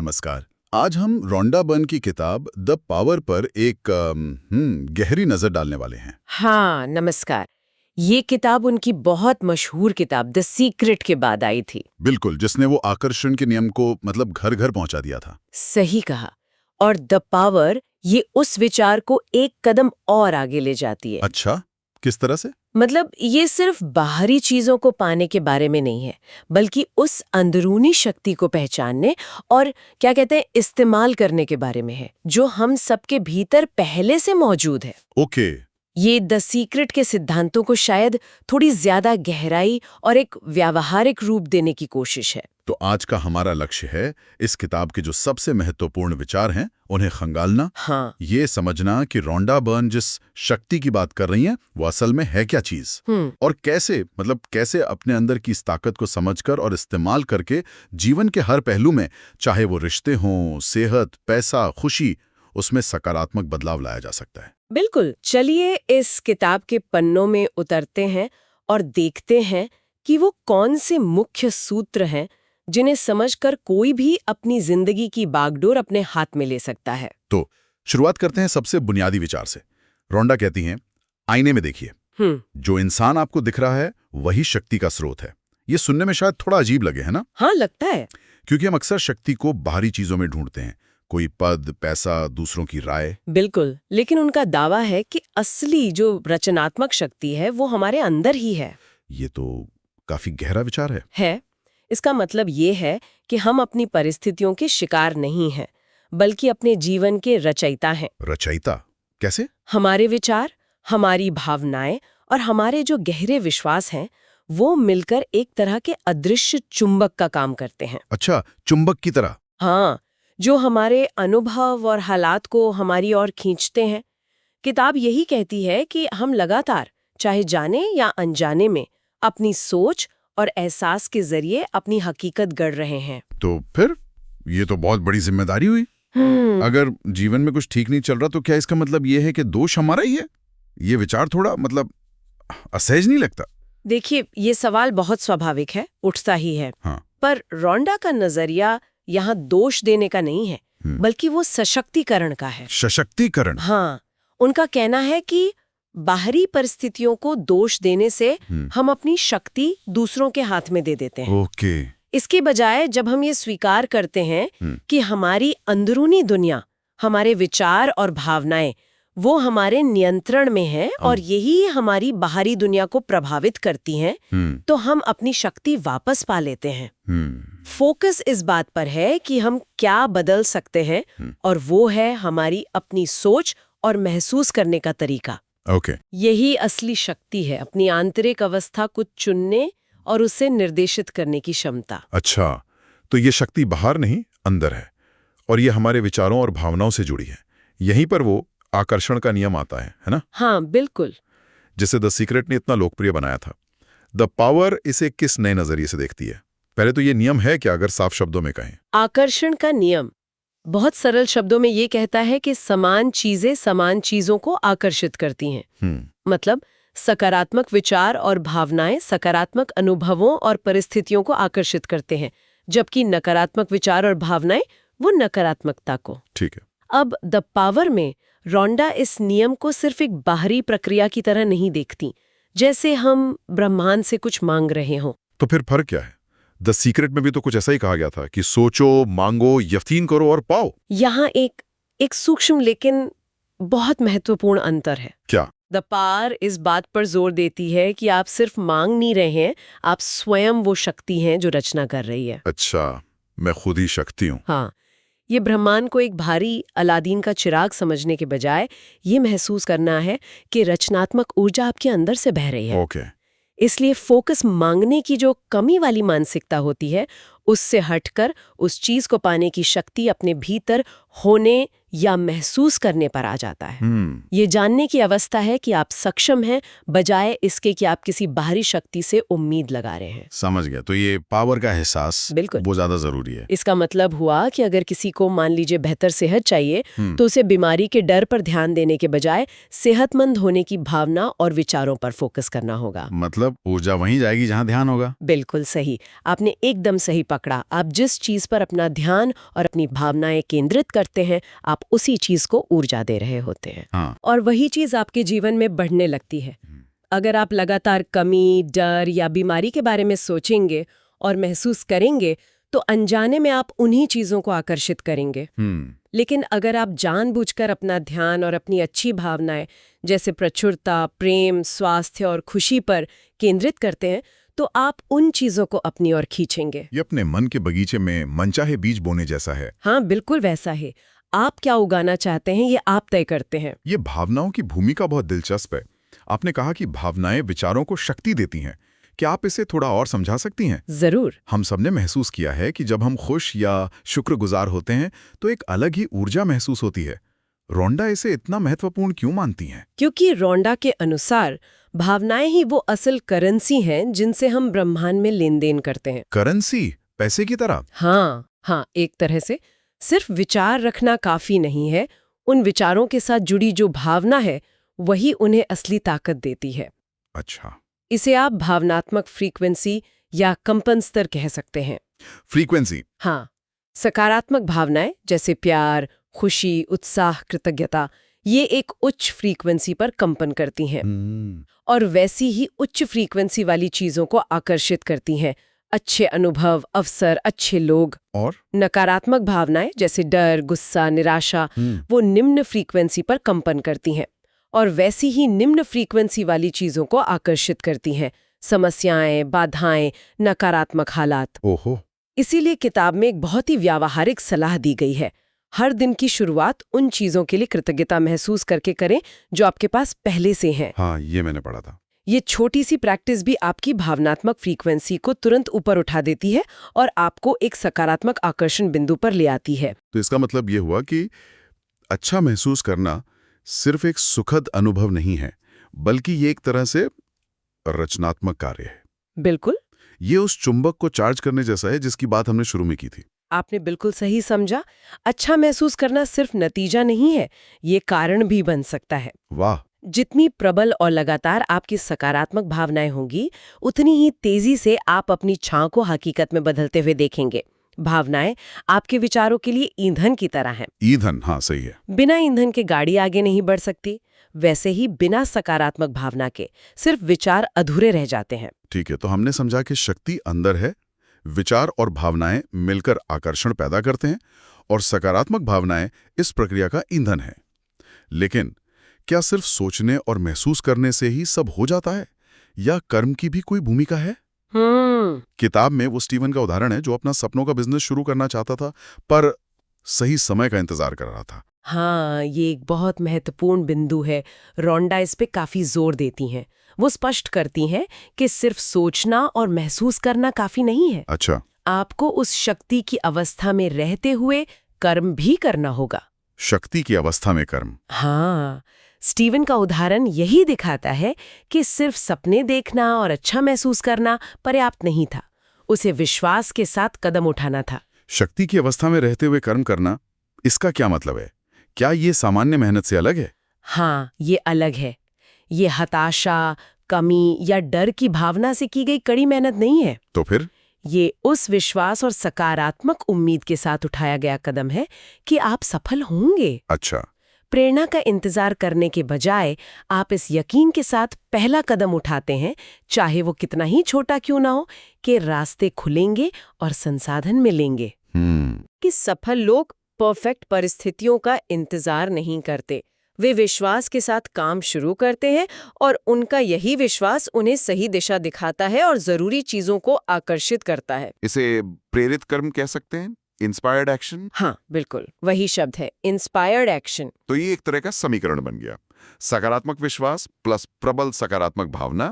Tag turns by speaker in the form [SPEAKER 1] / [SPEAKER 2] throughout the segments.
[SPEAKER 1] नमस्कार। आज हम रोंडा बर्न की किताब द पावर पर एक गहरी नजर डालने वाले हैं।
[SPEAKER 2] हाँ, नमस्कार। ये किताब उनकी बहुत मशहूर किताब द सीक्रेट के बाद आई थी।
[SPEAKER 1] बिल्कुल, जिसने वो आकर्षण के नियम को मतलब घर घर पहुंचा दिया था।
[SPEAKER 2] सही कहा। और द पावर ये उस विचार को एक कदम और आगे ले जाती है।
[SPEAKER 1] अच्छा, किस तरह से?
[SPEAKER 2] मतलब ये सिर्फ बाहरी चीजों को पाने के बारे में नहीं है, बल्कि उस अंदरूनी शक्ति को पहचानने और क्या कहते हैं इस्तेमाल करने के बारे में है, जो हम सबके भीतर पहले से मौजूद है।
[SPEAKER 1] ओके।
[SPEAKER 2] ये द सीक्रेट के सिद्धांतों को शायद थोड़ी ज्यादा गहराई और एक व्यावहारिक रूप देने की कोशिश है।
[SPEAKER 1] तो आज का हमारा लक्ष्य है इस किताब के जो सबसे महत्वपूर्ण विचार हैं उन्हें खंगालना।
[SPEAKER 2] हाँ।
[SPEAKER 1] ये समझना कि रोंडा बर्न जिस शक्ति की बात कर रही हैं वो असल में है क्या चीज, और कैसे अपने अंदर की इस ताकत को समझकर और इस्तेमाल करके जीवन के हर पहलू में, चाहे वो रिश्ते हों, सेहत, पैसा, खुशी, उसमें सकारात्मक बदलाव लाया जा सकता है।
[SPEAKER 2] बिल्कुल। चलिए इस किताब के पन्नों में उतरते हैं और देखते हैं कि वो कौन से मुख्य सूत्र हैं जिन्हें समझकर कोई भी अपनी जिंदगी की बागडोर अपने हाथ में ले सकता है।
[SPEAKER 1] तो शुरुआत करते हैं सबसे बुनियादी विचार से। रोंडा कहती हैं, आईने में देखिए, जो इंसान आपको दिख रहा है वही शक्ति का स्रोत है। ये सुनने में शायद थोड़ा अजीब लगे, है ना?
[SPEAKER 2] हाँ, लगता है।
[SPEAKER 1] क्योंकि हम अक्सर शक्ति को बाहरी चीजों में ढूंढते हैं, कोई पद, पैसा, दूसरों की राय।
[SPEAKER 2] बिल्कुल, लेकिन उनका दावा है कि असली जो रचनात्मक शक्ति है वो हमारे अंदर ही है।
[SPEAKER 1] ये तो काफी गहरा विचार है।
[SPEAKER 2] इसका मतलब ये है कि हम अपनी परिस्थितियों के शिकार नहीं हैं, बल्कि अपने जीवन के रचयिता हैं।
[SPEAKER 1] रचयिता कैसे?
[SPEAKER 2] हमारे विचार, हमारी भावनाएं और हमारे जो गहरे विश्वास हैं, वो मिलकर एक तरह के अदृश्य चुंबक का काम करते हैं।
[SPEAKER 1] अच्छा, चुंबक की तरह।
[SPEAKER 2] हाँ, जो हमारे अनुभव और हालात को हमारी ओर खींचते हैं। किताब यही कहती है कि हम लगातार, चाहे जाने या अनजाने में, अपनी सोच और एहसास के जरिए अपनी हकीकत गढ़ रहे हैं।
[SPEAKER 1] तो फिर ये तो बहुत बड़ी जिम्मेदारी हुई। अगर जीवन में कुछ ठीक नहीं चल रहा तो क्या इसका मतलब ये है कि दोष हमारा ही है? ये विचार थोड़ा असहज नहीं लगता?
[SPEAKER 2] देखिए, ये सवाल बहुत स्वाभाविक है, उठता ही है।
[SPEAKER 1] हाँ।
[SPEAKER 2] पर रोंडा का नजरिया यहाँ दोष देने का नहीं है, बल्कि वो सशक्तिकरण का है।
[SPEAKER 1] सशक्तिकरण?
[SPEAKER 2] हाँ, उनका कहना है कि बाहरी परिस्थितियों को दोष देने से हम अपनी शक्ति दूसरों के हाथ में दे देते हैं।
[SPEAKER 1] ओके।
[SPEAKER 2] इसके बजाय जब हम ये स्वीकार करते हैं कि हमारी अंदरूनी दुनिया, हमारे विचार और भावनाएं, वो हमारे नियंत्रण में हैं और यही हमारी बाहरी दुनिया को प्रभावित करती हैं, तो हम अपनी शक्ति वापस पा लेते हैं। फोकस इस बात पर है कि हम क्या बदल सकते हैं, और वो है हमारी अपनी सोच और महसूस करने का तरीका।
[SPEAKER 1] ओके।
[SPEAKER 2] यही असली शक्ति है, अपनी आंतरिक अवस्था को चुनने और उसे निर्देशित करने की क्षमता।
[SPEAKER 1] अच्छा, तो ये शक्ति बाहर नहीं, अंदर है, और ये हमारे विचारों और भावनाओं से जुड़ी है। यहीं पर वो आकर्षण का नियम आता है ना?
[SPEAKER 2] हाँ, बिल्कुल।
[SPEAKER 1] जिसे द सीक्रेट ने इतना लोकप्रिय बनाया था। द पावर इसे किस नए नजरिए से देखती है? पहले तो ये नियम है क्या, अगर साफ शब्दों में कहें?
[SPEAKER 2] आकर्षण का नियम बहुत सरल शब्दों में ये कहता है कि समान चीजें समान चीजों को आकर्षित करती हैं। मतलब सकारात्मक विचार और भावनाएं सकारात्मक अनुभवों और परिस्थितियों को आकर्षित करते हैं, जबकि नकारात्मक विचार और भावनाएं वो नकारात्मकता को।
[SPEAKER 1] ठीक है।
[SPEAKER 2] अब द पावर में रोंडा इस नियम को सिर्फ एक बाहरी प्रक्रिया की तरह नहीं देखती, जैसे हम ब्रह्मांड से कुछ मांग रहे हों।
[SPEAKER 1] तो फिर फर्क क्या है? द सीक्रेट में भी तो कुछ ऐसा ही कहा गया था कि सोचो, मांगो, यकीन करो और पाओ।
[SPEAKER 2] यहाँ एक सूक्ष्म लेकिन बहुत महत्वपूर्ण अंतर है।
[SPEAKER 1] क्या?
[SPEAKER 2] द पावर इस बात पर जोर देती है कि आप सिर्फ मांग नहीं रहे हैं, आप स्वयं वो शक्ति हैं जो रचना कर रही है।
[SPEAKER 1] अच्छा, मैं खुद ही शक्ति हूँ।
[SPEAKER 2] हाँ, ये ब्रह्मांड को एक भारी अलादीन का चिराग समझने के बजाय ये महसूस करना है कि रचनात्मक ऊर्जा आपके अंदर से बह रही है।
[SPEAKER 1] ओके।
[SPEAKER 2] इसलिए फोकस मांगने की जो कमी वाली मानसिकता होती है, उससे हटकर उस चीज को पाने की शक्ति अपने भीतर होने या महसूस करने पर आ जाता है। ये जानने की अवस्था है कि आप सक्षम हैं, बजाय इसके कि आप किसी बाहरी शक्ति से उम्मीद लगा रहे हैं।
[SPEAKER 1] समझ गया। तो ये पावर का एहसास
[SPEAKER 2] बिल्कुल
[SPEAKER 1] वो ज्यादा जरूरी है।
[SPEAKER 2] इसका मतलब हुआ कि अगर किसी को मान लीजिए बेहतर सेहत चाहिए तो उसे बीमारी के डर पर ध्यान देने के बजाय सेहतमंद होने की भावना और विचारों पर फोकस करना होगा।
[SPEAKER 1] मतलब ऊर्जा वहीं जाएगी जहां ध्यान होगा।
[SPEAKER 2] बिल्कुल सही, आपने एकदम सही पकड़ा। आप जिस चीज पर अपना ध्यान और अपनी भावनाएं केंद्रित करते हैं, आप उसी चीज को ऊर्जा दे रहे होते हैं।
[SPEAKER 1] हाँ।
[SPEAKER 2] और वही चीज आपके जीवन में बढ़ने लगती है। अगर आप लगातार कमी, डर या बीमारी के बारे में सोचेंगे और महसूस करेंगे तो अनजाने में आप उन्हीं चीजों को आकर्षित करेंगे। लेकिन अगर आप जानबूझकर अपना ध्यान और अपनी अच्छी भावनाएं जैसे प्रचुरता, प्रेम, स्वास्थ्य और खुशी पर केंद्रित करते हैं तो आप उन चीजों को अपनी ओर खींचेंगे।
[SPEAKER 3] ये अपने मन के बगीचे में मनचाहे बीज बोने जैसा है।
[SPEAKER 2] हाँ, बिल्कुल वैसा है। आप क्या उगाना चाहते हैं ये आप तय करते हैं।
[SPEAKER 3] ये भावनाओं की भूमिका बहुत दिलचस्प है। आपने कहा कि भावनाएं विचारों को शक्ति देती हैं। क्या आप इसे थोड़ा और समझा सकती हैं?
[SPEAKER 2] जरूर।
[SPEAKER 3] हम सबने महसूस किया है कि जब हम खुश या शुक्रगुजार होते हैं तो एक अलग ही ऊर्जा महसूस होती है। रोंडा इसे इतना महत्वपूर्ण क्यों मानती हैं?
[SPEAKER 2] क्योंकि रोंडा के अनुसार भावनाएं ही वो असल करेंसी हैं जिनसे हम ब्रह्मांड में लेन देन करते हैं।
[SPEAKER 3] करेंसी? पैसे की तरह?
[SPEAKER 2] हाँ, एक तरह से। सिर्फ विचार रखना काफी नहीं है, उन विचारों के साथ जुड़ी जो भावना है वही उन्हें असली ताकत देती है।
[SPEAKER 3] अच्छा।
[SPEAKER 2] इसे आप भावनात्मक फ्रीक्वेंसी या कंपन स्तर कह सकते हैं।
[SPEAKER 3] फ्रीक्वेंसी?
[SPEAKER 2] हाँ, सकारात्मक भावनाएं जैसे प्यार, खुशी, उत्साह, कृतज्ञता ये एक उच्च फ्रीक्वेंसी पर कंपन करती हैं और वैसी ही उच्च फ्रीक्वेंसी वाली चीजों को आकर्षित करती हैं। अच्छे अनुभव, अवसर, अच्छे लोग।
[SPEAKER 3] और
[SPEAKER 2] नकारात्मक भावनाएं जैसे डर, गुस्सा, निराशा वो निम्न फ्रीक्वेंसी पर कंपन करती हैं और वैसी ही निम्न फ्रीक्वेंसी वाली चीजों को आकर्षित करती हैं। समस्याएं, बाधाएं, नकारात्मक हालात।
[SPEAKER 3] ओहो।
[SPEAKER 2] इसीलिए किताब में एक बहुत ही व्यावहारिक सलाह दी गई है। हर दिन की शुरुआत उन चीजों के लिए कृतज्ञता महसूस करके करें जो आपके पास पहले से हैं।
[SPEAKER 3] हाँ, ये मैंने पढ़ा था।
[SPEAKER 2] ये छोटी सी प्रैक्टिस भी आपकी भावनात्मक फ्रीक्वेंसी को तुरंत ऊपर उठा देती है और आपको एक सकारात्मक आकर्षण बिंदु पर ले आती है।
[SPEAKER 3] तो इसका मतलब ये हुआ कि अच्छा महसूस करना सिर्फ एक सुखद अनुभव नहीं है, बल्कि ये एक तरह से रचनात्मक कार्य है।
[SPEAKER 2] बिल्कुल।
[SPEAKER 3] ये उस चुंबक को चार्ज करने जैसा है जिसकी बात हमने शुरू में की थी।
[SPEAKER 2] आपने बिल्कुल सही समझा। अच्छा महसूस करना सिर्फ नतीजा नहीं है, ये कारण भी बन सकता है।
[SPEAKER 3] वाह।
[SPEAKER 2] जितनी प्रबल और लगातार आपकी सकारात्मक भावनाएं होंगी, उतनी ही तेजी से आप अपनी छां को हकीकत में बदलते हुए देखेंगे। भावनाएं आपके विचारों के लिए ईंधन की तरह हैं।
[SPEAKER 3] ईंधन? हाँ, सही है।
[SPEAKER 2] बिना ईंधन के गाड़ी आगे नहीं बढ़ सकती। वैसे ही बिना सकारात्मक भावना के सिर्फ विचार अधूरे रह जाते हैं।
[SPEAKER 3] ठीक है, तो हमने समझा कि शक्ति अंदर है, विचार और भावनाएं मिलकर आकर्षण पैदा करते हैं और सकारात्मक भावनाएं इस प्रक्रिया का ईंधन है। लेकिन क्या सिर्फ सोचने और महसूस करने से ही सब हो जाता है या कर्म की भी कोई भूमिका है? किताब में वो स्टीवन का उदाहरण है जो अपना सपनों का बिजनेस शुरू करना चाहता था पर सही समय का इंतजार कर रहा था।
[SPEAKER 2] हाँ, ये एक बहुत महत्वपूर्ण बिंदु है। रोंडा इस पे काफी जोर देती हैं। वो स्पष्ट करती हैं कि सिर्फ सोचना और महसूस करना काफी नहीं है।
[SPEAKER 3] अच्छा।
[SPEAKER 2] आपको उस शक्ति की अवस्था में रहते हुए कर्म भी करना होगा।
[SPEAKER 3] शक्ति की अवस्था में कर्म?
[SPEAKER 2] हाँ, स्टीवन का उदाहरण यही दिखाता है कि सिर्फ सपने देखना और अच्छा महसूस करना पर्याप्त नहीं था। उसे विश्वास के साथ कदम उठाना था।
[SPEAKER 3] शक्ति की अवस्था में रहते हुए कर्म करना, इसका क्या मतलब है? क्या ये सामान्य मेहनत से अलग है?
[SPEAKER 2] हाँ, ये अलग है। ये हताशा, कमी या डर की भावना से की गई कड़ी मेहनत नहीं है।
[SPEAKER 3] तो फिर?
[SPEAKER 2] ये उस विश्वास और सकारात्मक उम्मीद के साथ उठाया गया कदम है कि आप सफल होंगे।
[SPEAKER 3] अच्छा।
[SPEAKER 2] प्रेरणा का इंतजार करने के बजाय आप इस यकीन के साथ पहला कदम उठाते हैं, चाहे वो कितना ही छोटा क्यों ना हो, कि रास्ते खुलेंगे और संसाधन मिलेंगे। कि सफल लोग परफेक्ट परिस्थितियों का इंतजार नहीं करते। वे विश्वास के साथ काम शुरू करते हैं और उनका यही विश्वास उन्हें सही दिशा दिखाता है और जरूरी चीजों को आकर्षित करता है।
[SPEAKER 3] इसे प्रेरित कर्म कह सकते हैं? Inspired action?
[SPEAKER 2] हाँ, बिल्कुल वही शब्द है, इंस्पायर्ड एक्शन।
[SPEAKER 3] तो ये एक तरह का समीकरण बन गया। सकारात्मक विश्वास प्लस प्रबल सकारात्मक भावना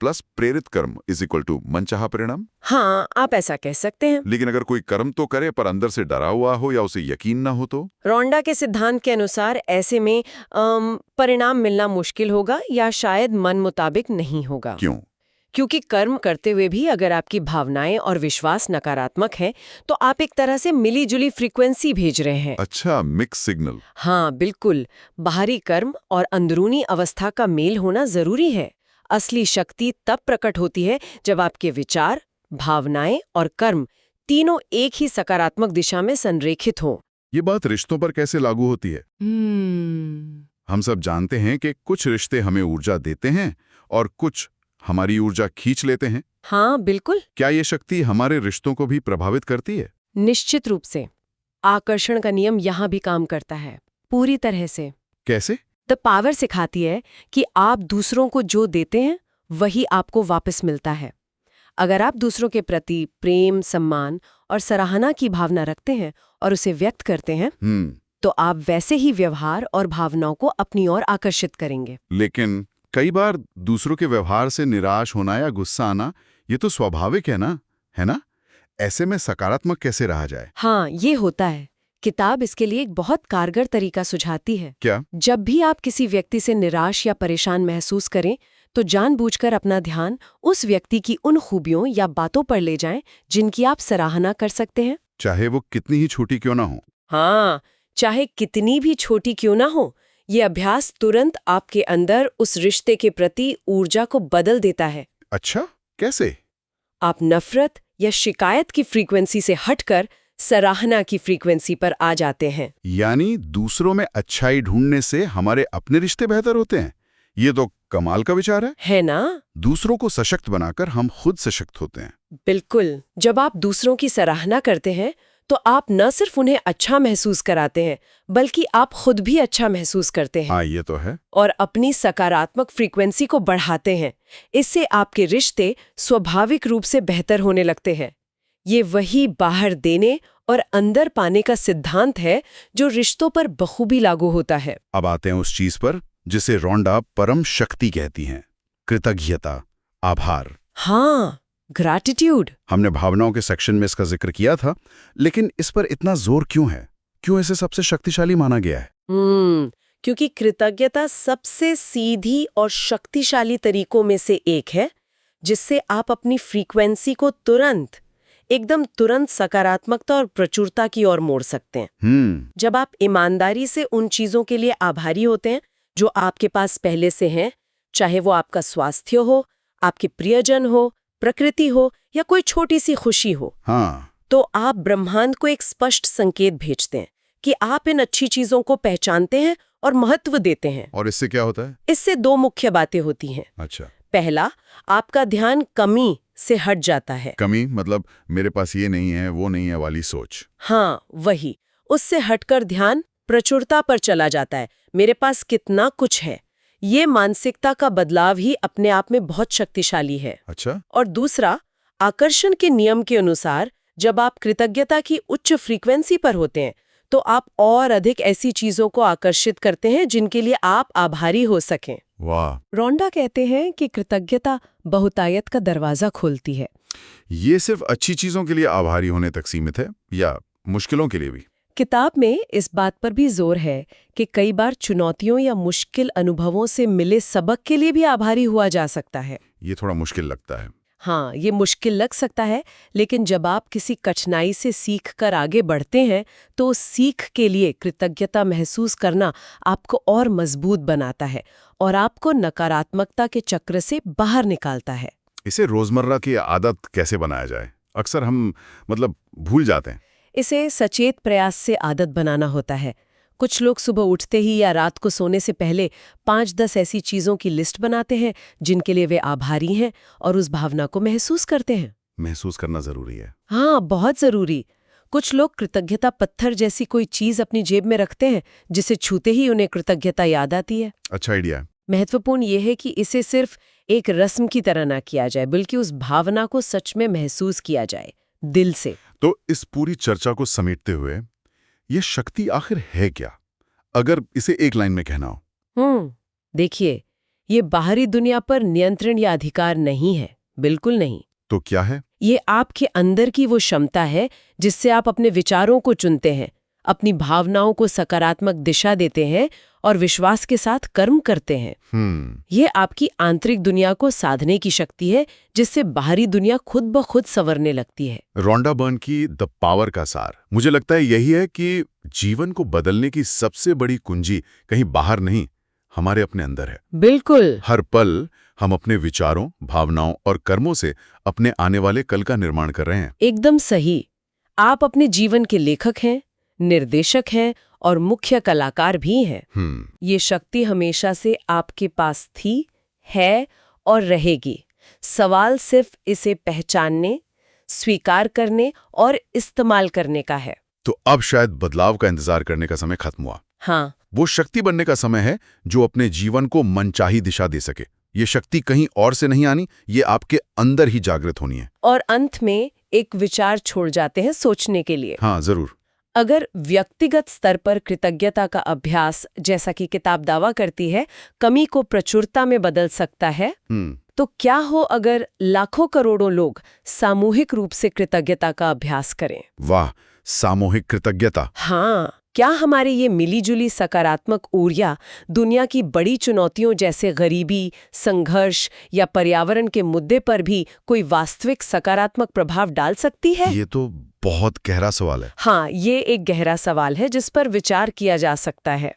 [SPEAKER 3] प्लस प्रेरित कर्म इज इक्वल टू मनचाहा परिणाम।
[SPEAKER 2] हाँ, आप ऐसा कह सकते हैं।
[SPEAKER 3] लेकिन अगर कोई कर्म तो करे पर अंदर से डरा हुआ हो या उसे यकीन ना हो तो?
[SPEAKER 2] रोंडा के सिद्धांत के अनुसार ऐसे में परिणाम मिलना मुश्किल होगा या शायद मन मुताबिक नहीं होगा।
[SPEAKER 3] क्यों?
[SPEAKER 2] क्योंकि कर्म करते हुए भी अगर आपकी भावनाएं और विश्वास नकारात्मक है तो आप एक तरह से मिली जुली फ्रीक्वेंसी भेज रहे हैं।
[SPEAKER 3] अच्छा, मिक्स सिग्नल।
[SPEAKER 2] हाँ बिल्कुल, बाहरी कर्म और अंदरूनी अवस्था का मेल होना जरूरी है। असली शक्ति तब प्रकट होती है जब आपके विचार, भावनाएं और कर्म तीनों एक ही सकारात्मक दिशा में संरेखित हों।
[SPEAKER 3] ये बात रिश्तों पर कैसे लागू होती है? हम सब जानते हैं कि कुछ रिश्ते हमें ऊर्जा देते हैं और कुछ हमारी ऊर्जा खींच लेते हैं।
[SPEAKER 2] हाँ बिल्कुल।
[SPEAKER 3] क्या ये शक्ति हमारे रिश्तों को भी प्रभावित करती है?
[SPEAKER 2] निश्चित रूप से। आकर्षण का नियम यहाँ भी काम करता है, पूरी तरह से।
[SPEAKER 3] कैसे?
[SPEAKER 2] द पावर सिखाती है कि आप दूसरों को जो देते हैं वही आपको वापस मिलता है। अगर आप दूसरों के प्रति प्रेम, सम्मान और सराहना की भावना रखते हैं और उसे व्यक्त करते हैं तो आप वैसे ही व्यवहार और भावनाओं को अपनी ओर आकर्षित करेंगे।
[SPEAKER 3] लेकिन कई बार दूसरों के व्यवहार से निराश होना या गुस्सा आना ये तो स्वाभाविक है ना? ऐसे में सकारात्मक कैसे रहा जाए?
[SPEAKER 2] हाँ, ये होता है। किताब इसके लिए एक बहुत कारगर तरीका सुझाती है।
[SPEAKER 3] क्या?
[SPEAKER 2] जब भी आप किसी व्यक्ति से निराश या परेशान महसूस करें तो जानबूझकर अपना ध्यान उस व्यक्ति की उन खूबियों या बातों पर ले जाएं जिनकी आप सराहना कर सकते हैं,
[SPEAKER 3] चाहे वो कितनी ही छोटी क्यों ना हो।
[SPEAKER 2] हाँ, चाहे कितनी भी छोटी क्यों ना हो। ये अभ्यास तुरंत आपके अंदर उस रिश्ते के प्रति ऊर्जा को बदल देता है।
[SPEAKER 3] अच्छा, कैसे?
[SPEAKER 2] आप नफरत या शिकायत की फ्रीक्वेंसी से हटकर सराहना की फ्रीक्वेंसी पर आ जाते हैं।
[SPEAKER 3] यानी दूसरों में अच्छाई ढूंढने से हमारे अपने रिश्ते बेहतर होते हैं। ये तो कमाल का विचार
[SPEAKER 2] है ना?
[SPEAKER 3] दूसरों को सशक्त बनाकर हम खुद सशक्त होते हैं।
[SPEAKER 2] बिल्कुल। जब आप दूसरों की सराहना करते हैं तो आप न सिर्फ उन्हें अच्छा महसूस कराते हैं बल्कि आप खुद भी अच्छा महसूस करते हैं।
[SPEAKER 3] हाँ, ये तो है।
[SPEAKER 2] और अपनी सकारात्मक फ्रीक्वेंसी को बढ़ाते हैं। इससे आपके रिश्ते स्वाभाविक रूप से बेहतर होने लगते हैं। ये वही बाहर देने और अंदर पाने का सिद्धांत है जो रिश्तों पर बखूबी लागू होता है।
[SPEAKER 3] अब आते हैं उस चीज पर जिसे रोंडा परम शक्ति कहती हैं, कृतज्ञता, आभार।
[SPEAKER 2] हाँ, ग्रैटिट्यूड।
[SPEAKER 3] हमने भावनाओं के सेक्शन में इसका जिक्र किया था, लेकिन इस पर इतना जोर क्यों है? क्यों इसे सबसे शक्तिशाली माना गया है?
[SPEAKER 2] क्योंकि कृतज्ञता सबसे सीधी और शक्तिशाली तरीकों में से एक है जिससे आप अपनी फ्रीक्वेंसी को एकदम तुरंत सकारात्मकता और प्रचुरता की ओर मोड़ सकते हैं। जब आप ईमानदारी से उन चीजों के लिए आभारी होते हैं जो आपके पास पहले से हैं, चाहे वो आपका स्वास्थ्य हो, आपके प्रियजन हो, प्रकृति हो या कोई छोटी सी खुशी हो, तो आप ब्रह्मांड को एक स्पष्ट संकेत भेजते हैं कि आप इन अच्छी चीजों को पहचानते हैं और महत्व देते हैं।
[SPEAKER 3] और इससे क्या होता है?
[SPEAKER 2] इससे दो मुख्य बातें होती हैं।
[SPEAKER 3] अच्छा।
[SPEAKER 2] पहला, आपका ध्यान कमी से हट जाता है।
[SPEAKER 3] कमी मतलब मेरे पास ये नहीं है, वो नहीं है वाली सोच।
[SPEAKER 2] हाँ, वही। उससे हटकर ध्यान प्रचुरता पर चला जाता है। मेरे पास कितना कुछ है। ये मानसिकता का बदलाव ही अपने आप में बहुत शक्तिशाली है।
[SPEAKER 3] अच्छा।
[SPEAKER 2] और दूसरा, आकर्षण के नियम के अनुसार जब आप कृतज्ञता की उच्च फ्रीक्वेंसी पर होते हैं तो आप और अधिक ऐसी चीजों को आकर्षित करते हैं जिनके लिए आप आभारी हो सकें।
[SPEAKER 3] वाह।
[SPEAKER 2] रोंडा कहते हैं कि कृतज्ञता बहुतायत का दरवाजा खोलती है।
[SPEAKER 3] ये सिर्फ अच्छी चीजों के लिए आभारी होने तक सीमित है या मुश्किलों के लिए भी?
[SPEAKER 2] किताब में इस बात पर भी जोर है कि कई बार चुनौतियों या मुश्किल अनुभवों से मिले सबक के लिए भी आभारी हुआ जा सकता है।
[SPEAKER 3] ये थोड़ा मुश्किल लगता है।
[SPEAKER 2] हाँ, ये मुश्किल लग सकता है, लेकिन जब आप किसी कठिनाई से सीख कर आगे बढ़ते हैं तो उस सीख के लिए कृतज्ञता महसूस करना आपको और मजबूत बनाता है और आपको नकारात्मकता के चक्र से बाहर निकालता है।
[SPEAKER 3] इसे रोजमर्रा की आदत कैसे बनाया जाए? अक्सर हम भूल जाते हैं।
[SPEAKER 2] इसे सचेत प्रयास से आदत बनाना होता है। कुछ लोग सुबह उठते ही या रात को सोने से पहले 5-10 ऐसी चीजों की लिस्ट बनाते हैं जिनके लिए वे आभारी हैं और उस भावना को महसूस करते हैं।
[SPEAKER 3] महसूस करना जरूरी है।
[SPEAKER 2] हाँ, बहुत जरूरी। कुछ लोग कृतज्ञता पत्थर जैसी कोई चीज अपनी जेब में रखते हैं जिसे छूते ही उन्हें कृतज्ञता याद आती है।
[SPEAKER 3] अच्छा आइडिया है।
[SPEAKER 2] महत्वपूर्ण यह है कि इसे सिर्फ एक रस्म की तरह ना किया जाए, बल्कि उस भावना को सच में महसूस किया जाए, दिल से।
[SPEAKER 3] तो इस पूरी चर्चा को समेटते हुए ये शक्ति आखिर है क्या, अगर इसे एक लाइन में कहना हो?
[SPEAKER 2] देखिए, ये बाहरी दुनिया पर नियंत्रण या अधिकार नहीं है, बिल्कुल नहीं।
[SPEAKER 3] तो क्या है?
[SPEAKER 2] ये आपके अंदर की वो क्षमता है जिससे आप अपने विचारों को चुनते हैं, अपनी भावनाओं को सकारात्मक दिशा देते हैं और विश्वास के साथ कर्म करते हैं। ये आपकी आंतरिक दुनिया को साधने की शक्ति है, जिससे बाहरी दुनिया खुद ब खुद संवरने लगती है।
[SPEAKER 3] रोंडा बर्न की द पावर का सार मुझे लगता है यही है कि जीवन को बदलने की सबसे बड़ी कुंजी कहीं बाहर नहीं, हमारे अपने अंदर है।
[SPEAKER 2] बिल्कुल।
[SPEAKER 3] हर पल हम अपने विचारों, भावनाओं और कर्मों से अपने आने वाले कल का निर्माण कर रहे हैं।
[SPEAKER 2] एकदम सही। आप अपने जीवन के लेखक हैं, निर्देशक हैं और मुख्य कलाकार भी हैं। ये शक्ति हमेशा से आपके पास थी, है और रहेगी। सवाल सिर्फ इसे पहचानने, स्वीकार करने और इस्तेमाल करने का है।
[SPEAKER 3] तो अब शायद बदलाव का इंतजार करने का समय खत्म हुआ।
[SPEAKER 2] हाँ,
[SPEAKER 3] वो शक्ति बनने का समय है जो अपने जीवन को मनचाही दिशा दे सके। ये शक्ति कहीं और से नहीं आनी, ये आपके अंदर ही जागृत होनी है।
[SPEAKER 2] और अंत में एक विचार छोड़ जाते हैं सोचने के लिए।
[SPEAKER 3] हाँ, जरूर।
[SPEAKER 2] अगर व्यक्तिगत स्तर पर कृतज्ञता का अभ्यास, जैसा कि किताब दावा करती है, कमी को प्रचुरता में बदल सकता है, तो क्या हो अगर लाखों करोड़ों लोग सामूहिक रूप से कृतज्ञता का अभ्यास करें?
[SPEAKER 3] वाह, सामूहिक कृतज्ञता।
[SPEAKER 2] हाँ, क्या हमारी ये मिलीजुली सकारात्मक ऊर्जा दुनिया की बड़ी चुनौतियों जैसे गरीबी, संघर्ष या पर्यावरण के मुद्दे पर भी कोई वास्तविक सकारात्मक प्रभाव डाल सकती है?
[SPEAKER 3] ये तो बहुत गहरा सवाल है।
[SPEAKER 2] हाँ, ये एक गहरा सवाल है जिस पर विचार किया जा सकता है।